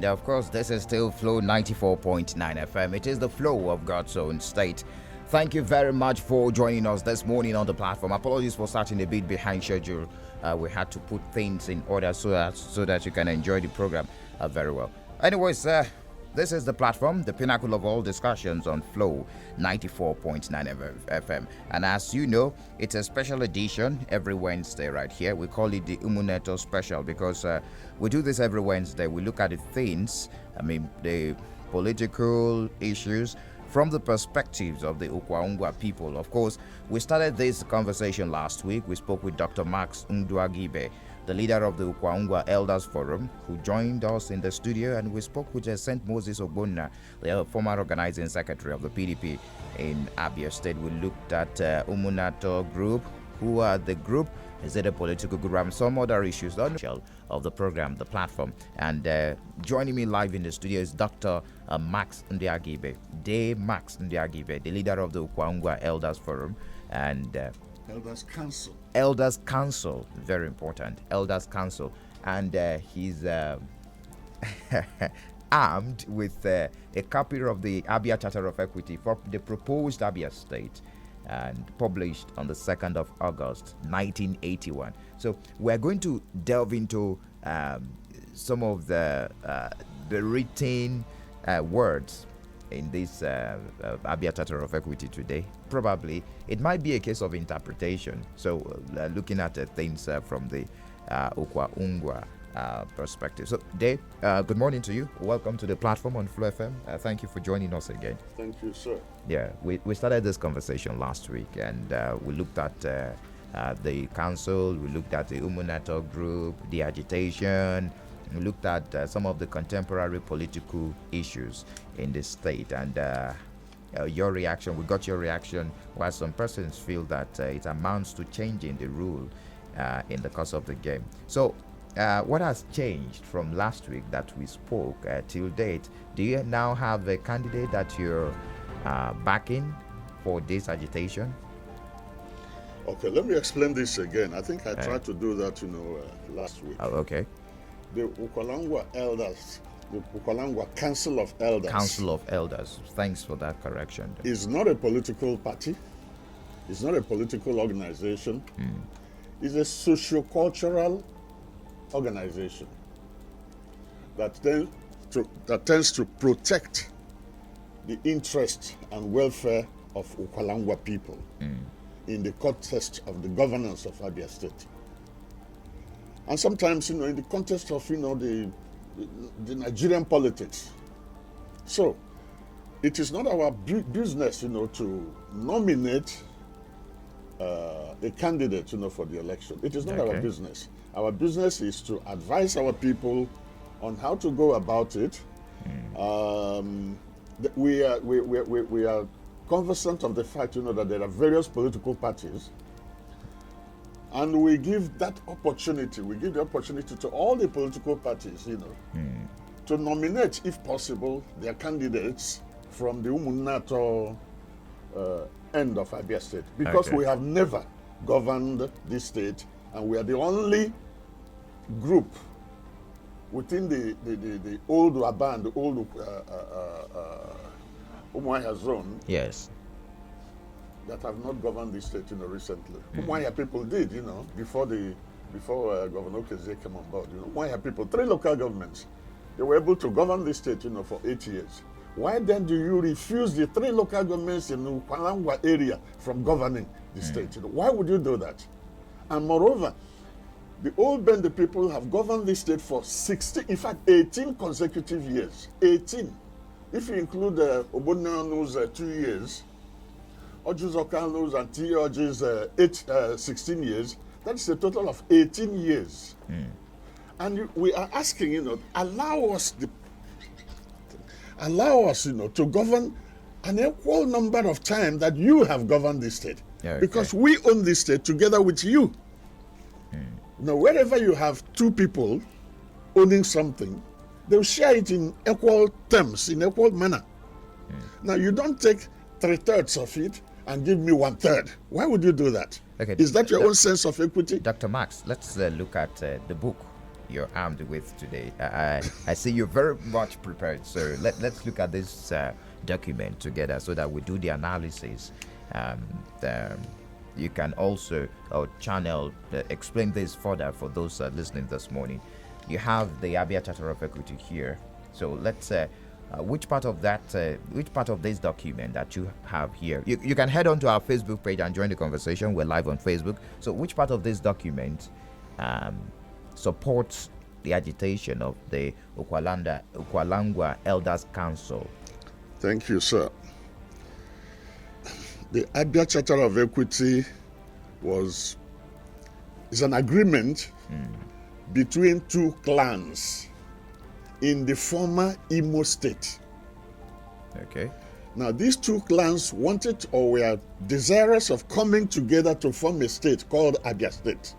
of course, this is still Flow 94.9 FM. It is the flow of God's own state. Thank you very much for joining us this morning on the platform. Apologies for starting a bit behind schedule. We had to put things in order so that you can enjoy the program very well. Anyways, this is the platform, the pinnacle of all discussions on Flow 94.9 FM. And as you know, it's a special edition every Wednesday right here. We call it the Umuneto Special because we do this every Wednesday. We look at the things, the political issues from the perspectives of the Ukwaungwa people. Of course, we started this conversation last week. We spoke with Dr. Max Nduaguibe, the leader of the Ukwaungwa Elders Forum, who joined us in the studio, and we spoke with St. Moses Ogbonna, the former organizing secretary of the PDP in Abia State. We looked at Umunato Group, who are the group, is it a political group, and some other issues of the program, the platform. And joining me live in the studio is Dr. Max Nduaguibe, Max Nduaguibe, the leader of the Ukwaungwa Elders Forum, and Elders Council, very important. Elders Council, and he's armed with a copy of the Abia Charter of Equity for the proposed Abia State, and published on the 2nd of August 1981. So we're going to delve into some of the written words in this Abia Charter of Equity today. Probably it might be a case of interpretation. So looking at things from the Ukwaungwa perspective. So Dave, good morning to you. Welcome to the platform on Flow FM. Thank you for joining us again. Thank you, sir. Yeah, we started this conversation last week, and we looked at the council, we looked at the Umunato group, the agitation, we looked at some of the contemporary political issues in the state, and your reaction, we got your reaction, while some persons feel that it amounts to changing the rule in the course of the game. So what has changed from last week that we spoke till date? Do you now have a candidate that you're backing for this agitation? Okay, let me explain this again. I think I tried to do that, last week. Oh, okay. The Ukwaungwa Elders, the Ukwaungwa Council of Elders. Council of Elders. Thanks for that correction. Is not a political party. It's not a political organization. It's a socio-cultural organization that tends to protect the interest and welfare of Ukwaungwa people in the context of the governance of Abia State. And sometimes, in the context of, the Nigerian politics. So, it is not our business, to nominate a candidate, for the election. It is not our business. Our business is to advise our people on how to go about it. We are conversant of the fact, that there are various political parties, and we give that opportunity. We give the opportunity to all the political parties, to nominate, if possible, their candidates from the Umunato end of Abia State, because we have never governed this state, and we are the only group within the old Waban, the old Umuahia zone, yes, that have not governed this state, recently. Umuahia people did, before Governor Kezie came on board. Umuahia people, 3 local governments, they were able to govern this state, for 8 years. Why then do you refuse the 3 local governments in the Ukwaungwa area from governing the state? Why would you do that? And moreover, the old Bende people have governed this state for 18 consecutive years. 18. If you include Obonanu's 2 years, Ojuzokanu's and Tioji's 16 years, that's a total of 18 years. And we are asking, allow us, to govern an equal number of time that you have governed this state. Because we own this state together with you. Now, wherever you have 2 people owning something, they'll share it in equal terms, in equal manner. Now, you don't take 3/3 of it and give me 1/3. Why would you do that? Okay. Is that your own sense of equity? Dr. Max, let's look at the book you're armed with today. I see you're very much prepared. So let's look at this document together so that we do the analysis. You can also channel, explain this further for those listening this morning. You have the Abia Charter of Equity here. So let's which part of this document that you have here, you can head on to our Facebook page and join the conversation. We're live on Facebook. So which part of this document supports the agitation of the Ukwalangwa Elders Council? Thank you, sir. The Abia Charter of Equity is an agreement between two clans in the former Imo State. Okay. Now, these two clans wanted or were desirous of coming together to form a state called Abia State.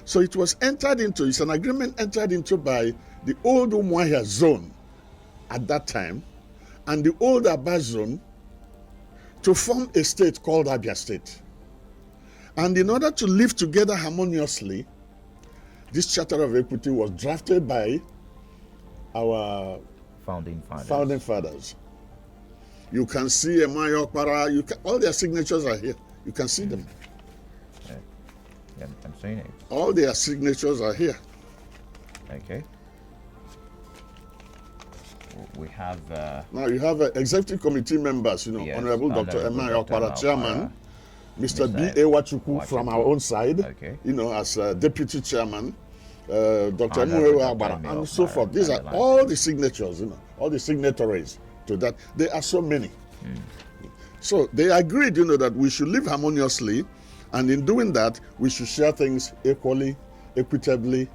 So it was it's an agreement entered into by the old Umuahia zone at that time and the old Aba zone to form a state called Abia State. And in order to live together harmoniously, this Charter of Equity was drafted by our founding fathers. You can see Emayo Okpara, all their signatures are here. You can see them. Yeah, I'm saying it. All their signatures are here. Okay. We have now you have executive committee members, yes, Honorable Dr. Emayo Okpara, Chairman, Mr. B.A. Wachuku from our own side, okay, as deputy chairman, Dr. Emuewa Agbara, and so forth. These are all the signatures, all the signatories to that. There are so many. So they agreed, that we should live harmoniously, and in doing that, we should share things equally, equitably,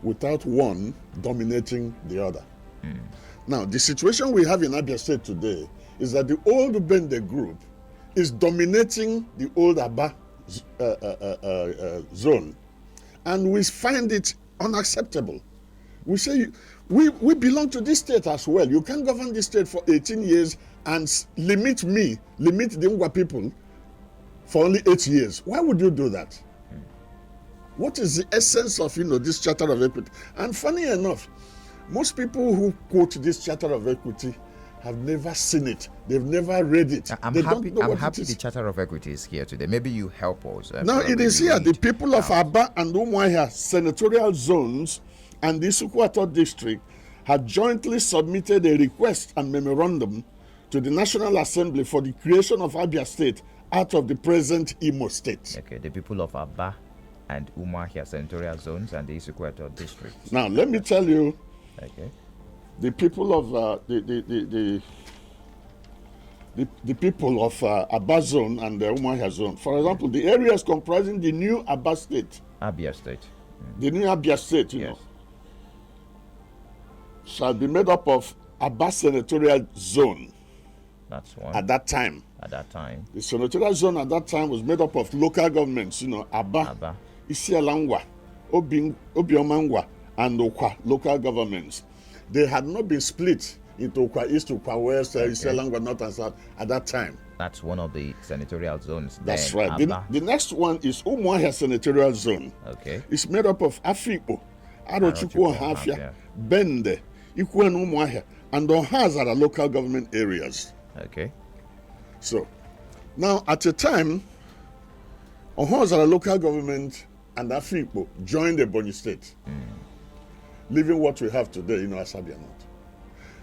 without one dominating the other. Now, the situation we have in Abia State today is that the old Bende group is dominating the old Aba zone, and we find it unacceptable. We say we belong to this state as well. You can't govern this state for 18 years and limit the Ngwa people for only 8 years. Why would you do that? What is the essence of this Charter of Equity? And funny enough, most people who quote this Charter of Equity have never seen it. They've never read it. I'm happy the Charter of Equity is here today. Maybe you help us. Now it is here. The people of Aba and Umuahia senatorial zones and the Isukuato district have jointly submitted a request and memorandum to the National Assembly for the creation of Abia State out of the present Imo State. Okay, the people of Aba and Umuahia senatorial zones and the Isukuato district. Now let me tell you. Okay. The people of the people of Aba zone and the Umuahia zone. For example, the areas comprising the new Aba State. Abia State. The new Abia State, shall be made up of Aba senatorial zone. That's one. At that time. The senatorial zone at that time was made up of local governments, Aba, Isialangwa, Obiomangwa, and Okwa local governments. They had not been split into Okwa East, Okwa West, Isialangwa North and South at that time. That's one of the senatorial zones. That's right. The next one is Umuahia senatorial zone. Okay. It's made up of Afikpo, Arochukwu Hafia, Bende, Ikwu and Umuahia, and Ohaz are local government areas. Okay. So, now at a time, Ohaz are local government and Afikpo joined the Ebonyi State, leaving what we have today, as Abia North.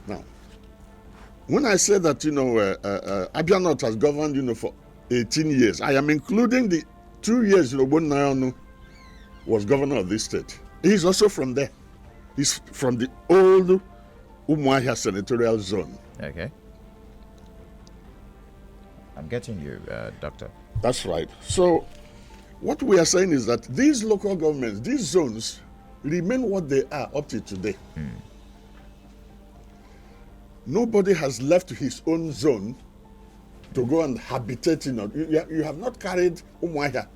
Now, when I say that, Abia North has governed, for 18 years, I am including the 2 years, Bonayonu was governor of this state. He's also from there. He's from the old Umuahia senatorial zone. Okay. I'm getting you, Doctor. That's right. So, what we are saying is that these local governments, these zones, remain what they are up to today. Nobody has left his own zone to go and habitate. You have not carried Umuahia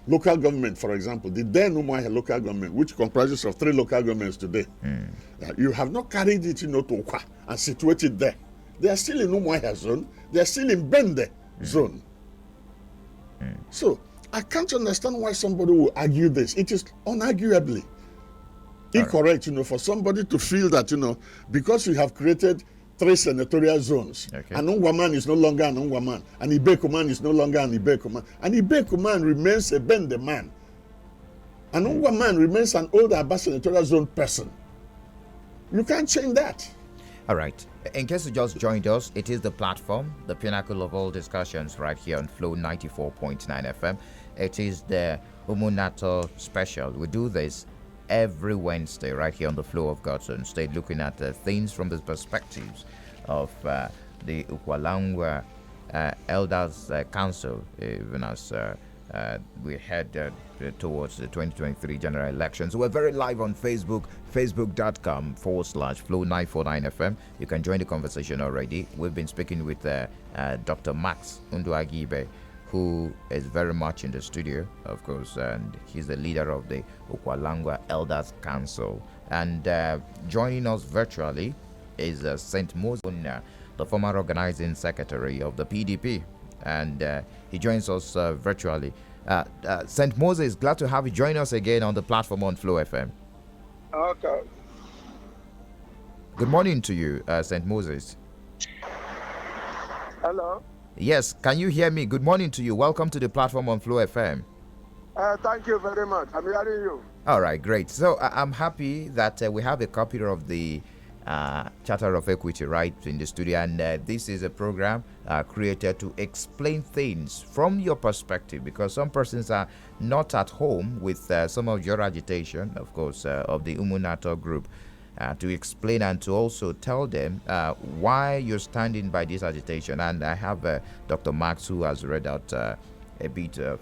local government, for example, the then Umuahia local government, which comprises of 3 local governments today. You have not carried it, to Okwa and situated there. They are still in Umuahia zone. They are still in Bende zone. So I can't understand why somebody will argue this. It is unarguably incorrect, for somebody to feel that, because we have created 3 senatorial zones, an Ungwaman is no longer an Ungwaman, an Ibekuman is no longer an Ibekuman. An Ibekuman remains a Bende man. An Ungwaman remains an old Aba senatorial zone person. You can't change that. All right. In case you just joined us, it is the platform, the pinnacle of all discussions right here on Flow 94.9 FM. It is the Umunato special. We do this every Wednesday right here on the Flow of God's Own State, looking at things from the perspectives of the Ukwalangwa Elders Council, even as we head towards the 2023 general elections. We're very live on Facebook, facebook.com/Flow949FM. You can join the conversation already. We've been speaking with Dr. Max Nduaguibe, who is very much in the studio, of course, and he's the leader of the Ukwalangwa Elders Council. And joining us virtually is St. Moses, the former organizing secretary of the PDP, and he joins us virtually. St. Moses, glad to have you join us again on the platform on Flow FM. Okay. Good morning to you, St. Moses. Hello. Yes, can you hear me? Good morning to you. Welcome to the platform on Flow FM. Thank you very much. I'm hearing you. All right, great. So I'm happy that we have a copy of the Charter of Equity right in the studio, and this is a program created to explain things from your perspective, because some persons are not at home with some of your agitation, of course, of the Umunato group, to explain and to also tell them why you're standing by this agitation. And I have Dr. Max, who has read out a bit of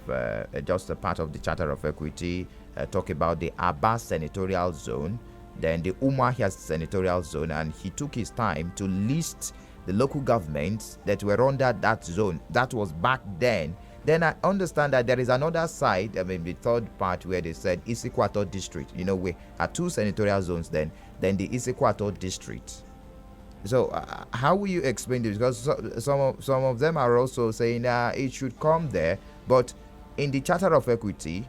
just a part of the Charter of Equity, talk about the Aba senatorial zone, then the Umuahia senatorial zone, and he took his time to list the local governments that were under that zone. That was back then. Then I understand that there is another side, the third part, where they said Isikwato district. We had 2 senatorial zones then the Isikwato district. So how will you explain this? Because some of them are also saying it should come there, but in the Charter of Equity,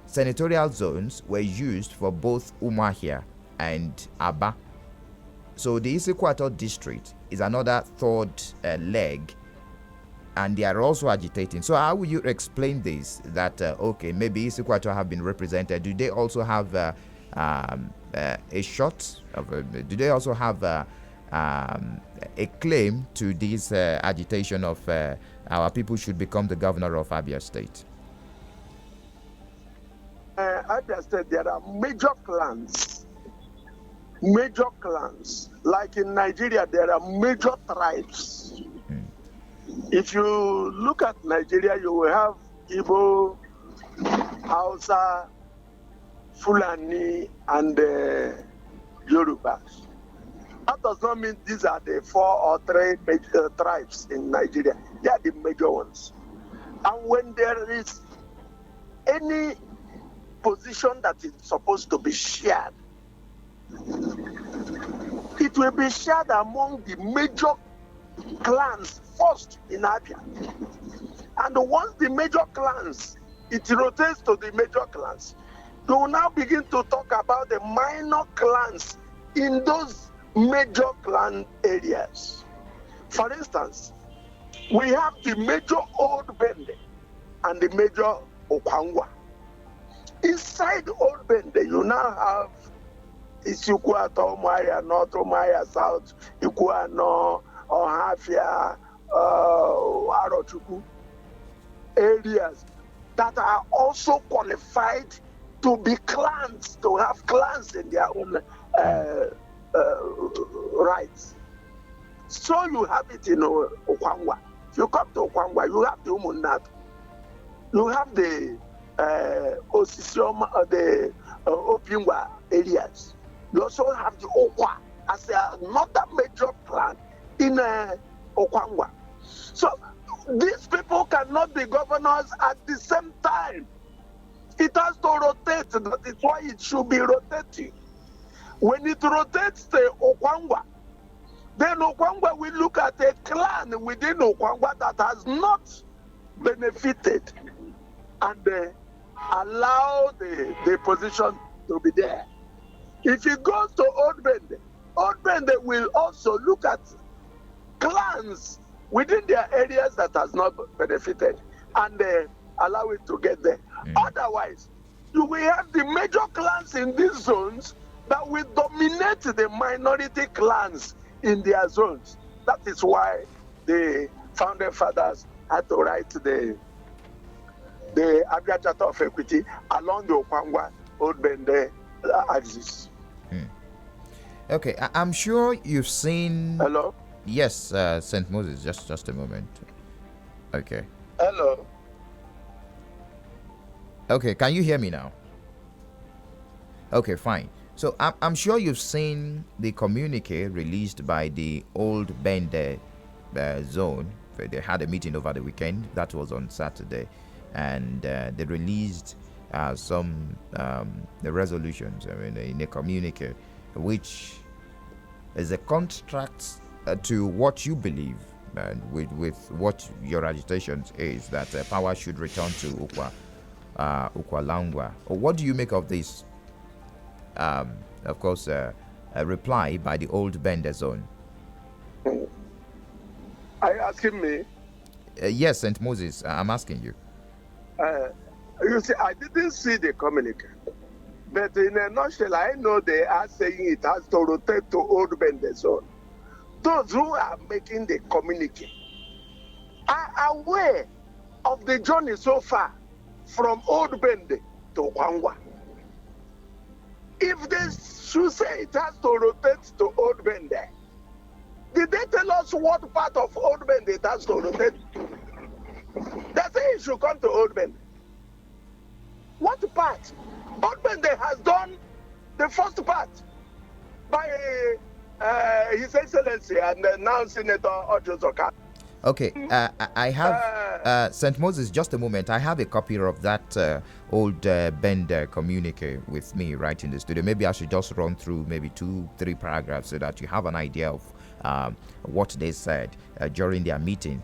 senatorial zones were used for both Umuahia and Aba. So the Isikwato district is another third leg, and they are also agitating. So how will you explain this? That okay, maybe Isikwato have been represented. Do they also have a shot? Do they also have a claim to this agitation of our people should become the governor of Abia State? Abia State, there are major clans. Like in Nigeria, there are major tribes. If you look at Nigeria, you will have Igbo, Hausa, Fulani, and Yorubas. That does not mean these are the 4 or 3 major tribes in Nigeria. They are the major ones. And when there is any position that is supposed to be shared, it will be shared among the major clans first in Abia. And once the major clans, it rotates to the major clans. You will now begin to talk about the minor clans in those major clan areas. For instance, we have the major Old Bende and the major Okwangwa. Inside Old Bende, you now have Isukwato, Umuahia North, Umuahia South, Ikuano, Ohafia, Arochukwu areas that are also qualified to be clans, to have clans in their own rights. So you have it in Okwangwa. If you come to Okwangwa, you have the Umunat, you have the Osisioma, the Opingwa areas. You also have the Okwa as another major clan in Okwangwa. So these people cannot be governors at the same time. It has to rotate. That is why it should be rotating. When it rotates to Okwangwa, then Okwangwa will look at a clan within Okwangwa that has not benefited and allow the position to be there. If it goes to Old Bende will also look at clans within their areas that has not benefited and allow it to get there. Otherwise, you will have the major clans in these zones that will dominate the minority clans in their zones. That is why the founding fathers had to write the Abia Charter of Equity along the Okwangwa Old Bende axis. Okay, I'm sure you've seen. Hello? Yes, St. Moses, just a moment. Okay. Hello? Okay, can you hear me now? Okay, fine. So I'm sure you've seen the communique released by the Old Bende zone. They had a meeting over the weekend. That was on Saturday. And they released some the resolutions in a communique, which is a contract to what you believe with what your agitation is, that power should return to Ukwalangwa. What do you make of this? Of course, a reply by the Old Bende zone. Are you asking me? Yes, St. Moses, I'm asking you. You see, I didn't see the communique. But in a nutshell, I know they are saying it has to rotate to Old Bende zone. Those who are making the communique are aware of the journey so far from Old Bende to Kwangwa. If they should say it has to rotate to Old Bende, did they tell us what part of Old Bende it has to rotate? They say it should come to Old Bende. What part? Old Bende has done the first part by His Excellency and now Senator Ojozoka. Okay, I have St. Moses. Just a moment. I have a copy of that Old Bende communique with me right in the studio. Maybe I should just run through maybe 2-3 paragraphs so that you have an idea of what they said during their meeting.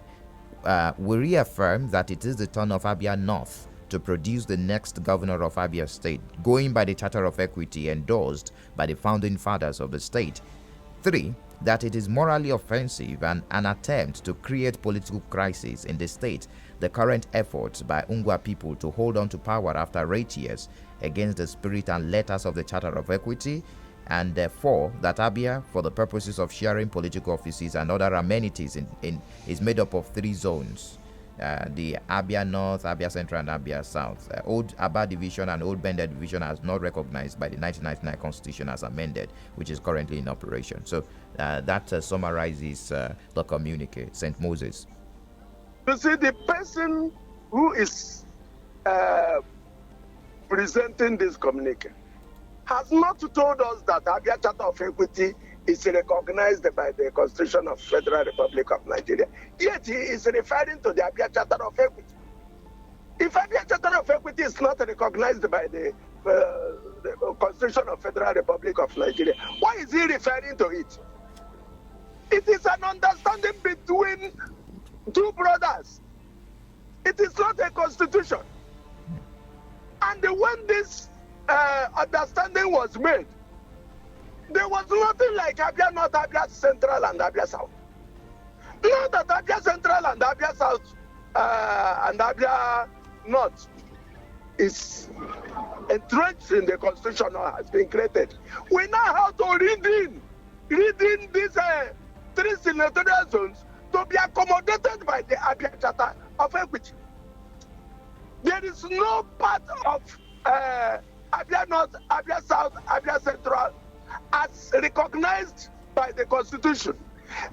We reaffirm that it is the turn of Abia North to produce the next governor of Abia State, going by the Charter of Equity endorsed by the founding fathers of the state. 3. That it is morally offensive and an attempt to create political crisis in the state, the current efforts by Ungwa people to hold on to power after 8 years against the spirit and letters of the Charter of Equity, and 4. That Abia, for the purposes of sharing political offices and other amenities, is made up of 3 zones. The Abia North, Abia Central, and Abia South. Old Aba Division and Old Bende Division is not recognized by the 1999 Constitution as amended, which is currently in operation. So that summarizes the communique. St. Moses. You see, the person who is presenting this communique has not told us that Abia Charter of Equity is recognized by the Constitution of Federal Republic of Nigeria. Yet he is referring to the Abia Charter of Equity. If Abia Charter of Equity is not recognized by the Constitution of Federal Republic of Nigeria, why is he referring to it? It is an understanding between 2 brothers. It is not a constitution. And when this understanding was made, there was nothing like Abia North, Abia Central, and Abia South. Not that Abia Central and Abia South and Abia North is entrenched in the Constitution or has been created. We now have to read in these 3 senatorial zones to be accommodated by the Abia Charter of Equity. There is no part of Abia North, Abia South, Abia Central as recognized by the Constitution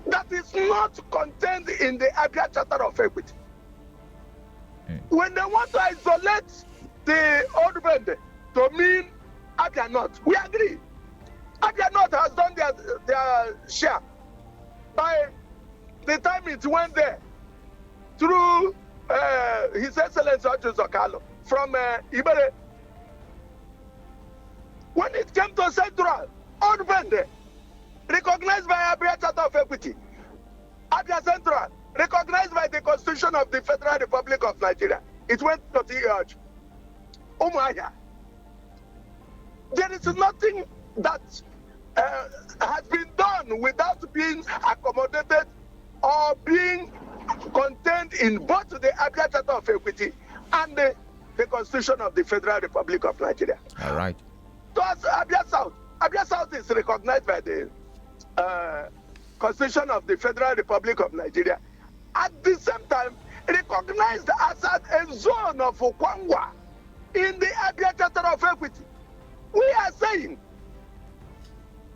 that is not contained in the Abia Charter of Equity. When they want to isolate the Old Bende to mean Abia North, we agree. Abia North has done their share by the time it went there through His Excellency Ojozoka from Ibere. When it came to Central, Old Bende, recognized by Abia Charter of Equity, Abia Central, recognized by the Constitution of the Federal Republic of Nigeria. it went to the Umuahia. There is nothing that has been done without being accommodated or being contained in both the Abia Charter of Equity and the Constitution of the Federal Republic of Nigeria. All right. So as Abia South is recognized by the Constitution of the Federal Republic of Nigeria. At the same time, recognized as a zone of Okwangwa in the Abia Charter of Equity. We are saying,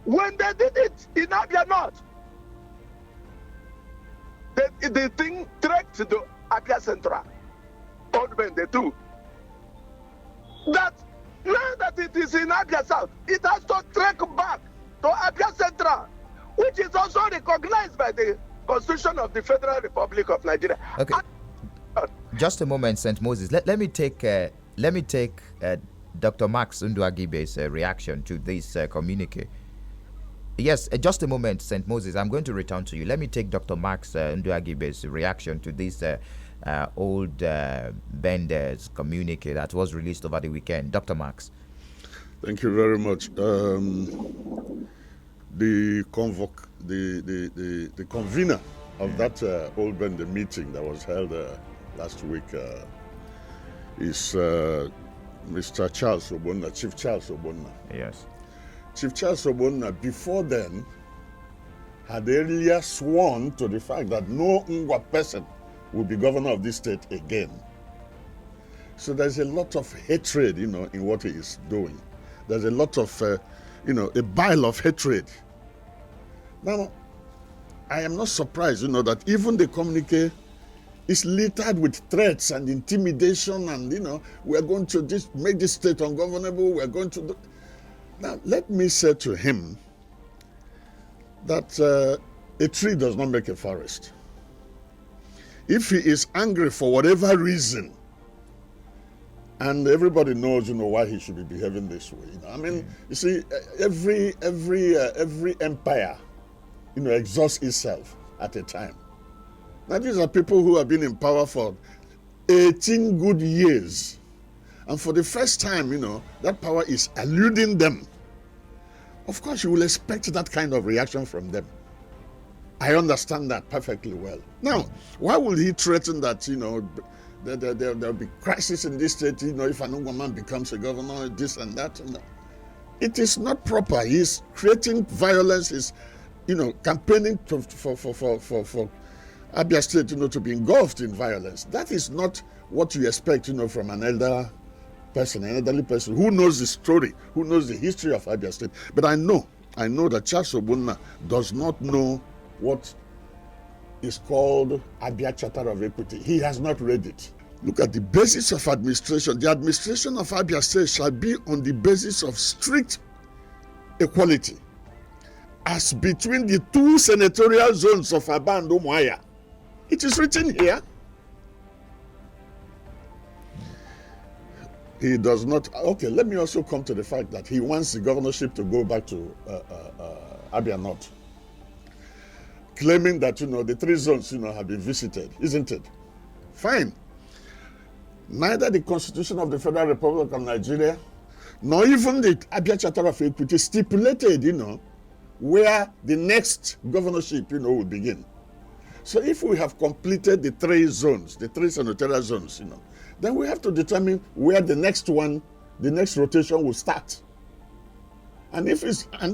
when they did it in Abia North, the thing trekked to the Abia Central, Old Bende too. That now that it is in Abia South, it has to trek back to Abia Central, which is also recognized by the Constitution of the Federal Republic of Nigeria. Okay. Just a moment, St. Moses. Let me take Dr. Max Nduaguibe's reaction to this communique. Yes, just a moment, St. Moses. I'm going to return to you. Let me take Dr. Max Nduaguibe's reaction to this old Bende's communique that was released over the weekend. Dr. Max. Thank you very much. The convener of that old Bende meeting that was held last week is Mr. Charles Obonna, Chief Charles Obonna. Yes. Chief Charles Obonna, before then, had earlier sworn to the fact that no Ngwa person will be governor of this state again. So there's a lot of hatred, in what he is doing. There's a lot of, a bile of hatred. Now, I am not surprised, that even the communique is littered with threats and intimidation and, we're going to make this state ungovernable, we're going to do... Now, let me say to him that a tree does not make a forest. If he is angry for whatever reason, and everybody knows, why he should be behaving this way. You see, every empire, exhausts itself at a time. Now, these are people who have been in power for 18 good years. And for the first time, that power is eluding them. Of course, you will expect that kind of reaction from them. I understand that perfectly well. Now, why will he threaten that, there'll be crisis in this state, if an Ungwa man becomes a governor, this and that? It is not proper. He's creating violence. He's, campaigning for Abia State, to be engulfed in violence. That is not what you expect, from an elderly person who knows the story, who knows the history of Abia State. But I know that Charles Obonna does not know what is called Abia Charter of Equity. He has not read it. Look at the basis of administration. The administration of Abia State shall be on the basis of strict equality, as between the two senatorial zones of Aba and Umuahia. It is written here. He does not. Okay, let me also come to the fact that he wants the governorship to go back to Abia North, claiming that the three zones have been visited, isn't it? Fine. Neither the Constitution of the Federal Republic of Nigeria nor even the Abia Charter of Equity stipulated where the next governorship will begin. So if we have completed the three zones, the three senatorial zones, then we have to determine where the next rotation will start. And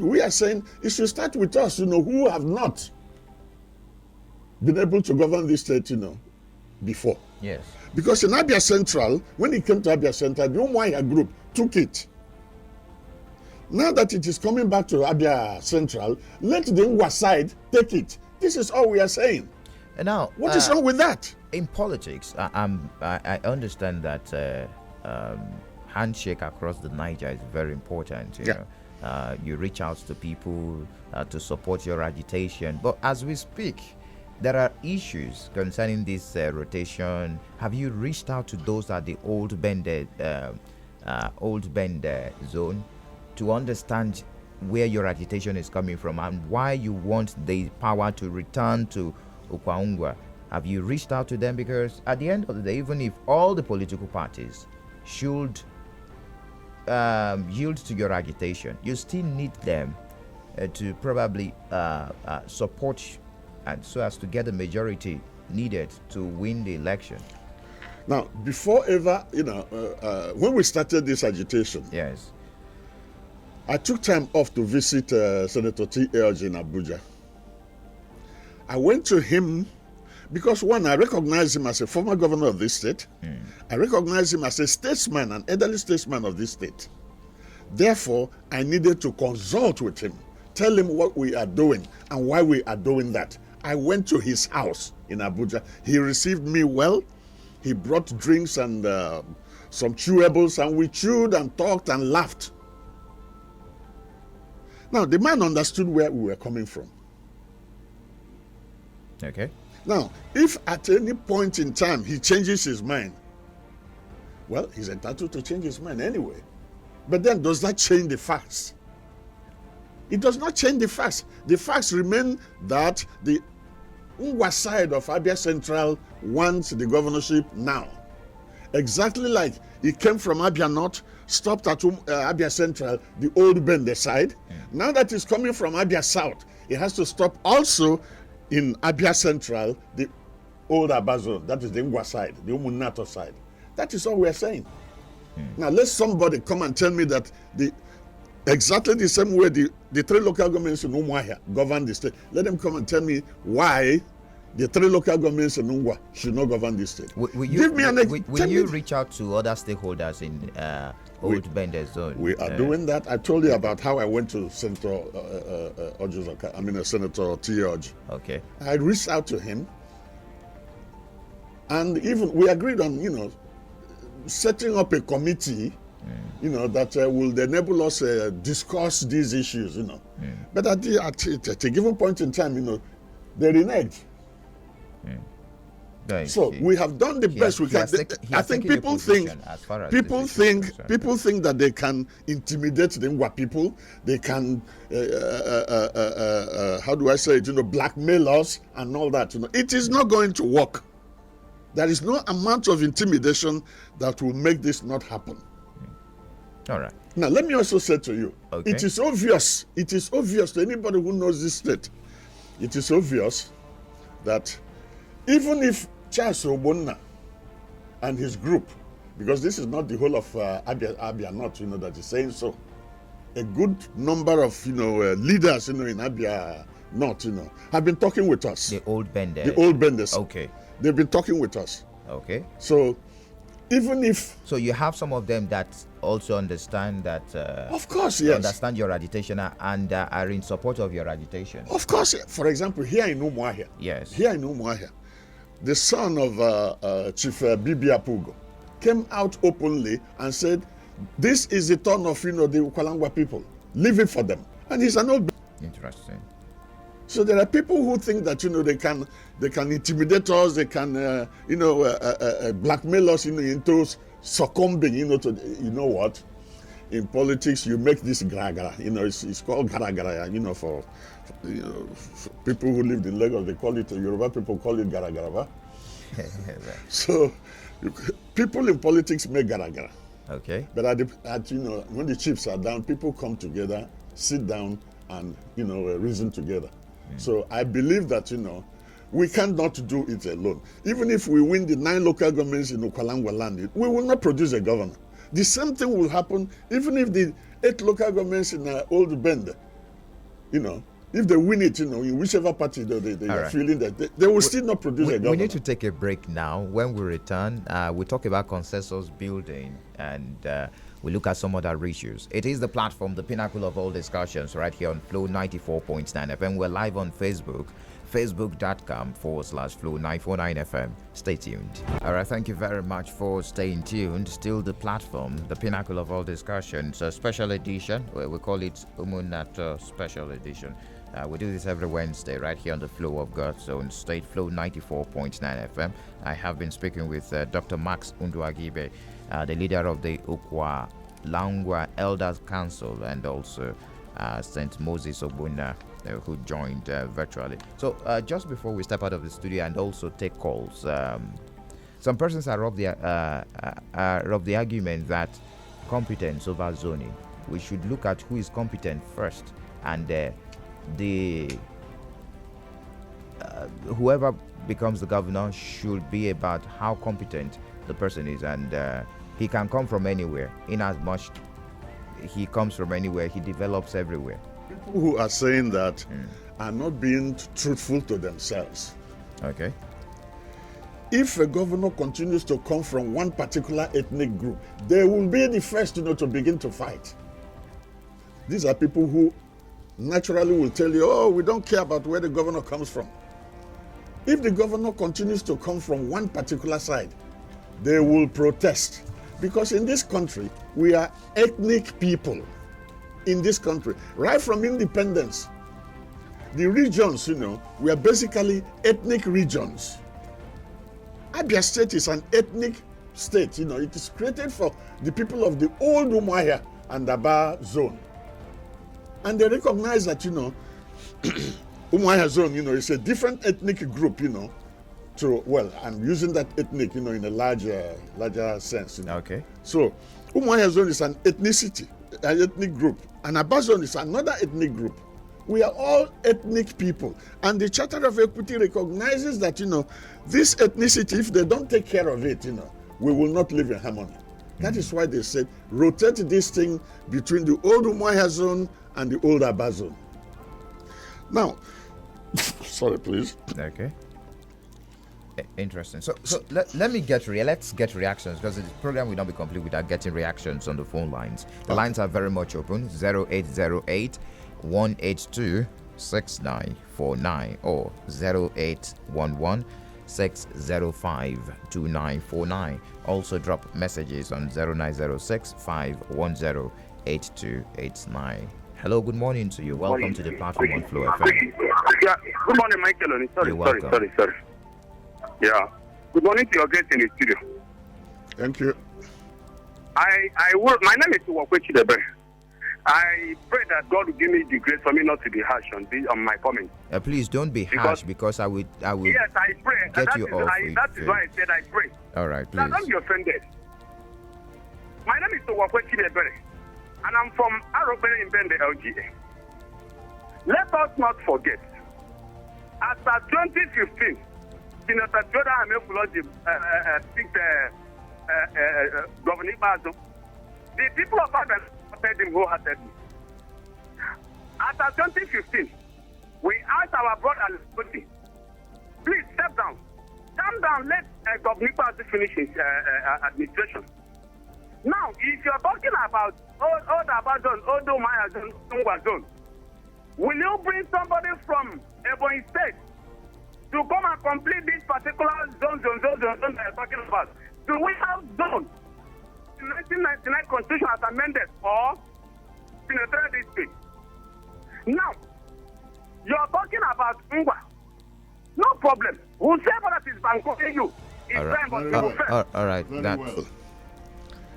we are saying it should start with us, who have not been able to govern this state, before. Yes. Because in Abia Central, when it came to Abia Central, the Umuahia group took it. Now that it is coming back to Abia Central, let the Ngwa side take it. This is all we are saying. And now, what is wrong with that? In politics, I understand that handshake across the Niger is very important. You reach out to people to support your agitation. But as we speak, there are issues concerning this rotation. Have you reached out to those at the old Bende zone to understand where your agitation is coming from and why you want the power to return to Okwaungwa? Have you reached out to them? Because at the end of the day, even if all the political parties should yield to your agitation, you still need them to probably support and so as to get the majority needed to win the election. Now, before ever, when we started this agitation, Yes. I took time off to visit Senator T.L.G. in Abuja. I went to him because, one, I recognize him as a former governor of this state. I recognize him as a statesman, an elderly statesman of this state. Therefore, I needed to consult with him, tell him what we are doing and why we are doing that. I went to his house in Abuja. He received me well. He brought drinks and some chewables, and we chewed and talked and laughed. Now, the man understood where we were coming from. Okay. Now, if at any point in time he changes his mind, well, he's entitled to change his mind anyway. But then, does that change the facts? It does not change the facts. The facts remain that the Ngwa side of Abia Central wants the governorship now. Exactly like he came from Abia North, stopped at Abia Central, the old Bende side. Now that he's coming from Abia South, he has to stop also in Abia Central, the old Abazo, that is the Ngwa side, the Umunato side. That is all we're saying. Now let somebody come and tell me that exactly the same way the three local governments in Umuahia govern the state. Let them come and tell me why the three local governments in Ungwa should not govern this state. Will you reach out to other stakeholders in Old Bende zone? We are doing that. I told you about how I went to Senator Senator T.Oj. Okay. I reached out to him, and even we agreed on setting up a committee that will enable us discuss these issues. But at a given point in time, they reneged. So we have done the best we can. I think people think that they can intimidate the Ngwa people. They can how do I say it? Blackmail us and all that. It is not going to work. There is no amount of intimidation that will make this not happen. All right. Now let me also say to you, okay. It is obvious to anybody who knows this state. It is obvious that even if Charles Obonna and his group, because this is not the whole of Abia North, that is saying so, a good number of leaders in Abia North, have been talking with us. The old Bende. The old Bendes. Okay. They've been talking with us. Okay. So even if you have some of them that also understand that of course, yes, understand your agitation and are in support of your agitation. Of course. For example, here in Umuahia. Yes. Here in Umuahia, the son of Chief Bibi Apugo came out openly and said, this is the turn of the Ukwalangwa people. Leave it for them. And he's an old. Interesting. So there are people who think that they can intimidate us, they can blackmail us into succumbing to what. In politics, you make this gara-gara. It's called gara-gara. For people who live in Lagos, they call it. Yoruba people call it gara-gara. So people in politics make gara-gara. Okay. But when the chiefs are down, people come together, sit down, and reason together. So I believe that we cannot do it alone. Even if we win the 9 local governments in Ukwalangwa land, we will not produce a governor. The same thing will happen even if the 8 local governments in Old Bend, if they win it, in whichever party they are feeling that they will still not produce a governor. We need to take a break now. When we return, we talk about consensus building and we look at some other issues. It is the platform, the pinnacle of all discussions, right here on Flow 94.9 FM. We're live on Facebook, facebook.com/Flow949 FM. Stay tuned. All right, thank you very much for staying tuned. Still the platform, the pinnacle of all discussions, a special edition. We call it Umunat Special Edition. We do this every Wednesday right here on the Flow of God's Own State, Flow 94.9 FM. I have been speaking with Dr. Max Nduaguibe, the leader of the Ukwalangwa Elders Council, and also St. Moses Ogbonna who joined virtually. So just before we step out of the studio and also take calls, some persons are of the argument that competence over zoning. We should look at who is competent first, and whoever becomes the governor should be about how competent the person is, and he can come from anywhere. In as much he comes from anywhere, he develops everywhere. People who are saying that are not being truthful to themselves. Okay. If a governor continues to come from one particular ethnic group, they will be the first to begin to fight. These are people who naturally will tell you, oh, we don't care about where the governor comes from. If the governor continues to come from one particular side, they will protest. Because in this country, we are ethnic people. In this country, right from independence, the regions, we are basically ethnic regions. Abia State is an ethnic state. It is created for the people of the old Umuahia and Aba zone. And they recognize that, Umuahia zone, is a different ethnic group, I'm using that ethnic, in a larger sense. Okay. So, Umuahia zone is an ethnicity, an ethnic group. And Aba zone is another ethnic group. We are all ethnic people. And the Charter of Equity recognizes that, this ethnicity, if they don't take care of it, we will not live in harmony. That is why they said, rotate this thing between the old Umuahia zone and the old Aba zone. Now, sorry, please. Okay. Interesting. So let's get reactions, because the program will not be complete without getting reactions on the phone lines. The lines are very much open. 0808 182 6949 or 0811 605 2949. Also drop messages on 0906 510 8289. Hello, good morning to you. Welcome to the platform on Flow FM. Yeah, good morning, Michael. Sorry. Yeah, good morning to your guests in the studio. Thank you. My name is Nduaguibe. I pray that God will give me the grace for me not to be harsh on my comments. Please don't be harsh, because I will. Yes, I pray. Get you off. That is why I said I pray. All right, please. Now, don't be offended. My name is Nduaguibe, and I'm from Arobere in Bende, LGA. Let us not forget, after 2015, Senator Jordan Hamefulodi picked Governor Bazo. The people of Abia supported him wholeheartedly. After 2015, we asked our brother, please step down. Calm down, let Governor Bazo finish his administration. Now, if you're talking about old Aba zone, old Umuahia zone, Ungwa zone, will you bring somebody from Ebonyi State to come and complete this particular zone that you're talking about? Do we have zone? The 1999 Constitution has amended for senatorial district. Now, you're talking about Ungwa. No problem. Whoever that is banking you is time for people first. All right. Very well.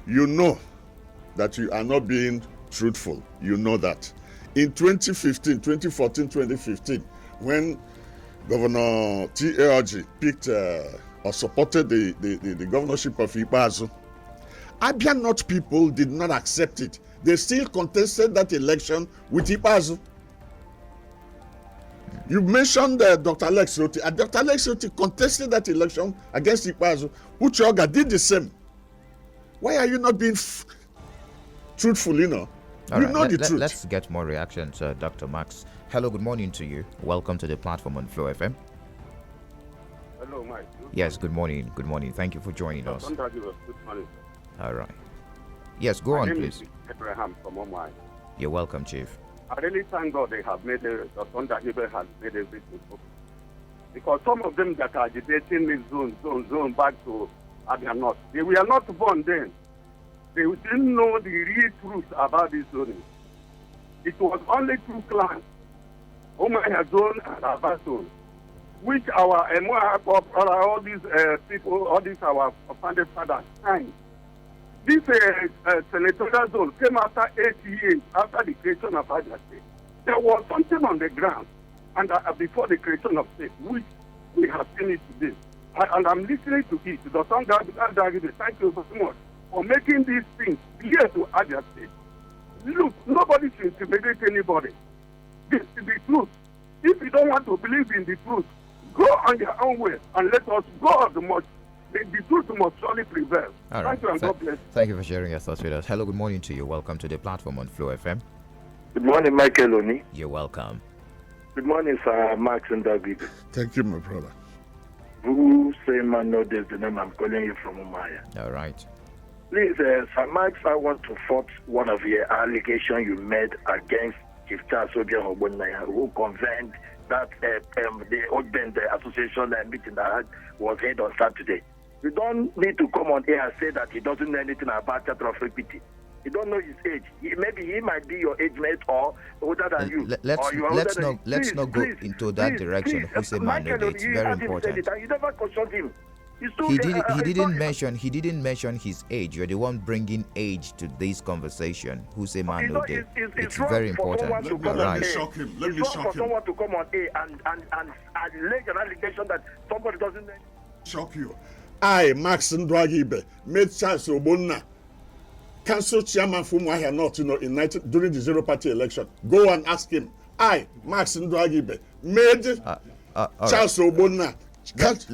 You know that you are not being truthful. You know that. In 2014, 2015, when Governor T.A.R.G. picked or supported the governorship of Ibazu, Abia North people did not accept it. They still contested that election with Ibazu. You mentioned Dr. Alex Oti. Dr. Alex Oti contested that election against Ibazu. Uchoga did the same. Why are you not being truthful, All right, the truth. Let's get more reactions, Dr. Max. Hello, good morning to you. Welcome to the platform on Flow FM. Hello, Mike. Yes, good morning. Good morning. Thank you for joining us. Good morning. All right. Yes, go on, please. Abraham from Omai. You're welcome, Chief. I really thank God they have made Nduaguibe has made everything open. Because some of them that are debating this zone back to Abia North, they were not born then. They didn't know the real truth about this zoning. It was only two clans, Umuahia zone and Aba zone, which our all these people, all these our founding fathers signed. This senatorial zone came after 8 years after the creation of Abia State. There was something on the ground, and before the creation of state, which we have seen it today. And I'm listening to it. Dr. Nduaguibe, thank you very much for making these things clear to Abia State. Look, nobody should intimidate anybody. This is the truth. If you don't want to believe in the truth, go on your own way and let us go of the much. The truth must surely prevail. All right. Thank you and God bless. Thank you for sharing your thoughts with us. Hello, good morning to you. Welcome to the platform on Flow FM. Good morning, Michael Oni. You're welcome. Good morning, Sir Max Nduaguibe. Thank you, my brother. Who say man know this the name I'm calling you from Umaya. All right. Please, Sir Max, I want to fault one of your allegations you made against Chief Charles Obiang Ogbonnaya, who convened that the old Bende association meeting that was held on Saturday. You don't need to come on here and say that he doesn't know anything about Charter of Equity. You don't know his age. Maybe he might be your age mate or older than you. Let's not go into that direction. Husemano, it's very important. You never questioned him. He didn't mention his age. You're the one bringing age to this conversation. Husemano, it's very important. Let me shock him. Let me shock for him. someone to come on here and lay an allegation that somebody doesn't know. Shock you. I, Max Nduaguibe, made Charles Ogbonna council chairman from Wahia North, during the zero-party election. Go and ask him. I, Max Nduaguibe, made Charles Ogbonna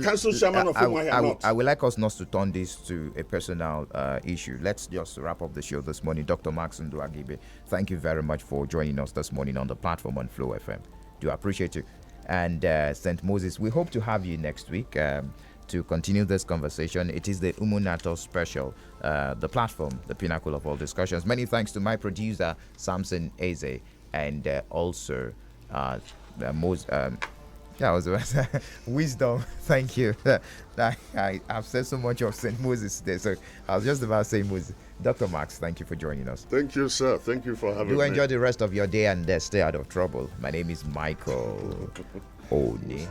council chairman of Wahia North. I would like us not to turn this to a personal issue. Let's just wrap up the show this morning. Dr. Max Nduaguibe, thank you very much for joining us this morning on the platform on Flow FM. Do appreciate you. And St. Moses, we hope to have you next week. To continue this conversation. It is the Umunato special, the platform, the pinnacle of all discussions. Many thanks to my producer, Samson Eze, and also Wisdom. Thank you. I've said so much of St. Moses today, so I was just about saying Moses. Dr. Max, thank you for joining us. Thank you, sir. Thank you for having me. Do enjoy the rest of your day and stay out of trouble. My name is Michael Oni.